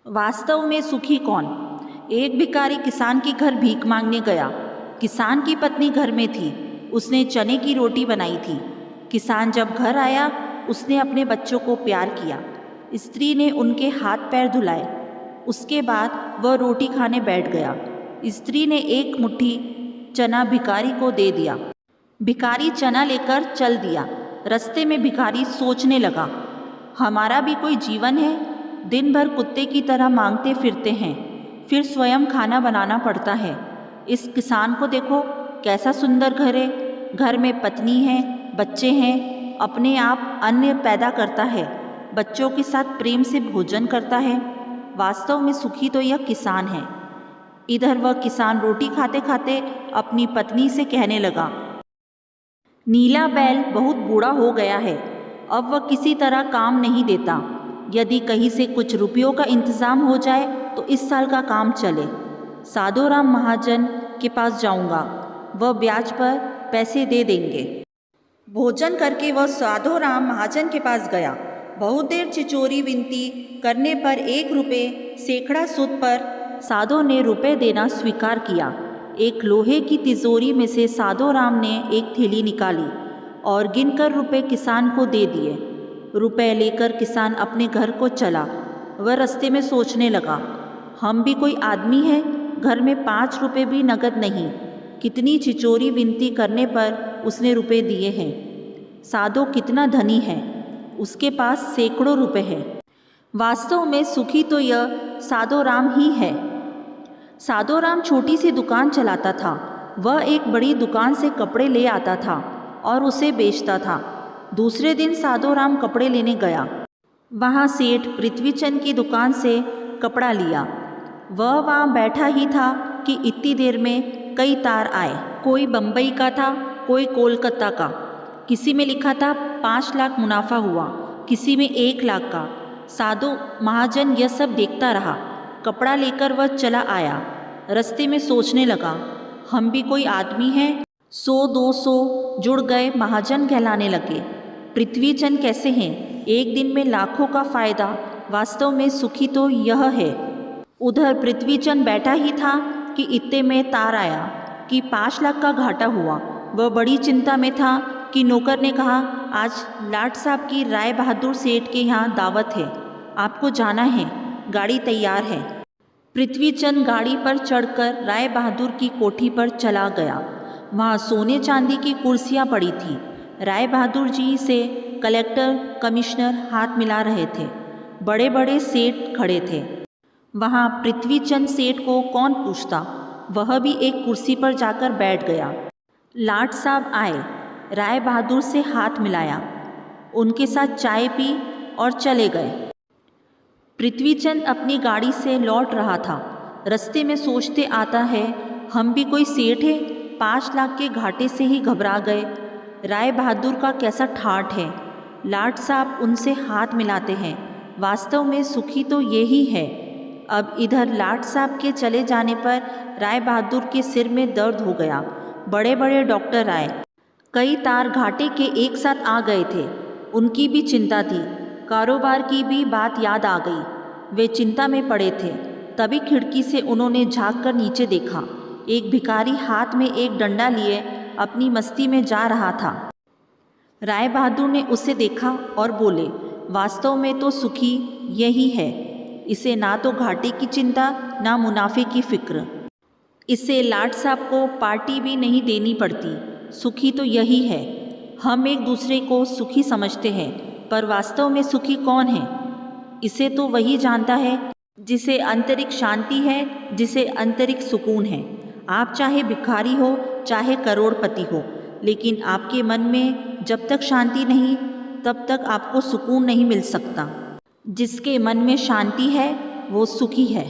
वास्तव में सुखी कौन। एक भिखारी किसान के घर भीख मांगने गया। किसान की पत्नी घर में थी। उसने चने की रोटी बनाई थी। किसान जब घर आया, उसने अपने बच्चों को प्यार किया। स्त्री ने उनके हाथ पैर धुलाए। उसके बाद वह रोटी खाने बैठ गया। स्त्री ने एक मुट्ठी चना भिखारी को दे दिया। भिखारी चना लेकर चल दिया। रास्ते में भिखारी सोचने लगा, हमारा भी कोई जीवन है। दिन भर कुत्ते की तरह मांगते फिरते हैं, फिर स्वयं खाना बनाना पड़ता है। इस किसान को देखो, कैसा सुंदर घर है। घर में पत्नी है, बच्चे हैं, अपने आप अन्न पैदा करता है, बच्चों के साथ प्रेम से भोजन करता है। वास्तव में सुखी तो यह किसान है। इधर वह किसान रोटी खाते खाते अपनी पत्नी से कहने लगा, नीला बैल बहुत बूढ़ा हो गया है, अब वह किसी तरह काम नहीं देता। यदि कहीं से कुछ रुपयों का इंतज़ाम हो जाए तो इस साल का काम चले। साधोराम महाजन के पास जाऊंगा, वह ब्याज पर पैसे दे देंगे। भोजन करके वह साधोराम महाजन के पास गया। बहुत देर चिचोरी विनती करने पर 1 रुपये सैकड़ा सूद पर साधो ने रुपए देना स्वीकार किया। एक लोहे की तिजोरी में से साधोराम ने एक थैली निकाली और गिनकर रुपए किसान को दे दिए। रुपए लेकर किसान अपने घर को चला। वह रास्ते में सोचने लगा, हम भी कोई आदमी है, घर में 5 रुपये भी नगद नहीं। कितनी चिचोरी विनती करने पर उसने रुपए दिए हैं। साधो कितना धनी है, उसके पास सैकड़ों रुपए हैं। वास्तव में सुखी तो यह साधोराम ही है। साधोराम छोटी सी दुकान चलाता था। वह एक बड़ी दुकान से कपड़े ले आता था और उसे बेचता था। दूसरे दिन साधोराम कपड़े लेने गया। वहाँ सेठ पृथ्वीचंद की दुकान से कपड़ा लिया। वह वहाँ बैठा ही था कि इतनी देर में कई तार आए। कोई बम्बई का था, कोई कोलकाता का। किसी में लिखा था 5 लाख मुनाफा हुआ, किसी में 1 लाख का। साधु महाजन यह सब देखता रहा। कपड़ा लेकर वह चला आया। रास्ते में सोचने लगा, हम भी कोई आदमी हैं। 100-200 जुड़ गए, महाजन कहलाने लगे। पृथ्वीचंद कैसे हैं, एक दिन में लाखों का फायदा। वास्तव में सुखी तो यह है। उधर पृथ्वीचंद बैठा ही था कि इत्ते में तार आया कि 5 लाख का घाटा हुआ। वह बड़ी चिंता में था कि नौकर ने कहा, आज लाट साहब की राय बहादुर सेठ के यहाँ दावत है, आपको जाना है, गाड़ी तैयार है। पृथ्वीचंद गाड़ी पर चढ़कर राय बहादुर की कोठी पर चला गया। वहाँ सोने चांदी की कुर्सियाँ पड़ी थी। राय बहादुर जी से कलेक्टर, कमिश्नर हाथ मिला रहे थे। बड़े बड़े सेठ खड़े थे। वहाँ पृथ्वीचंद सेठ को कौन पूछता, वह भी एक कुर्सी पर जाकर बैठ गया। लाट साहब आए, राय बहादुर से हाथ मिलाया, उनके साथ चाय पी और चले गए। पृथ्वीचंद अपनी गाड़ी से लौट रहा था। रास्ते में सोचते आता है, हम भी कोई सेठ है, 5 लाख के घाटे से ही घबरा गए। राय बहादुर का कैसा ठाठ है। लाट साहब उनसे हाथ मिलाते हैं। वास्तव में सुखी तो यही है। अब इधर लाट साहब के चले जाने पर राय बहादुर के सिर में दर्द हो गया। बड़े बड़े डॉक्टर आए। कई तार घाटे के एक साथ आ गए थे। उनकी भी चिंता थी। कारोबार की भी बात याद आ गई। वे चिंता में पड़े थे। तभी खिड़की से उन्होंने झांक कर नीचे देखा। एक भिखारी हाथ में एक डंडा लिए अपनी मस्ती में जा रहा था। राय बहादुर ने उसे देखा और बोले, वास्तव में तो सुखी यही है। इसे ना तो घाटे की चिंता, ना मुनाफे की फिक्र। इससे लाट साहब को पार्टी भी नहीं देनी पड़ती। सुखी तो यही है। हम एक दूसरे को सुखी समझते हैं, पर वास्तव में सुखी कौन है, इसे तो वही जानता है जिसे आंतरिक शांति है, जिसे आंतरिक सुकून है। आप चाहे भिखारी हो, चाहे करोड़पति हो, लेकिन आपके मन में जब तक शांति नहीं, तब तक आपको सुकून नहीं मिल सकता। जिसके मन में शांति है वो सुखी है।